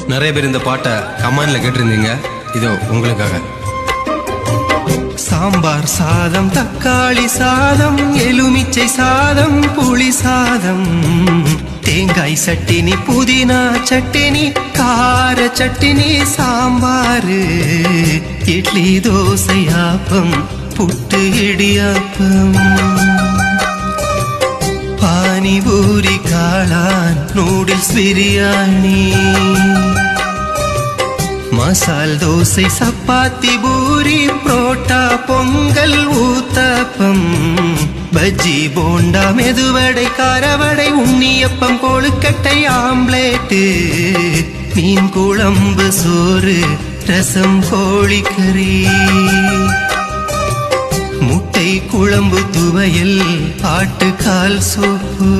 நிறைய பேர் இந்த பாட்டை கமெண்ட்ல கேட்டிருந்தீங்க. இதோ உங்களுக்காக. சாம்பார் சாதம், தக்காளி சாதம், எலுமிச்சை சாதம், புளி சாதம், தேங்காய் சட்டினி, புதினா சட்டினி, கார சட்டினி, சாம்பாரு, இட்லி, தோசை, ஆப்பம், புட்டு, இடியாப்பம், பானிபூரி, காளான், நூடுல்ஸ், பிரியாணி, மசால் தோசை, சப்பாத்தி, பூரி, புரோட்டா, பொங்கல், ஊத்தப்பம், பஜ்ஜி, போண்டா, மெதுவடை, காரவடை, உண்ணியப்பம், கொழுக்கட்டை, ஆம்லேட்டு, மீன் குழம்பு, சோறு, ரசம், கோழிக்கறி, முட்டை குழம்பு, துவையல், ஆட்டுக்கால் சூப்பு.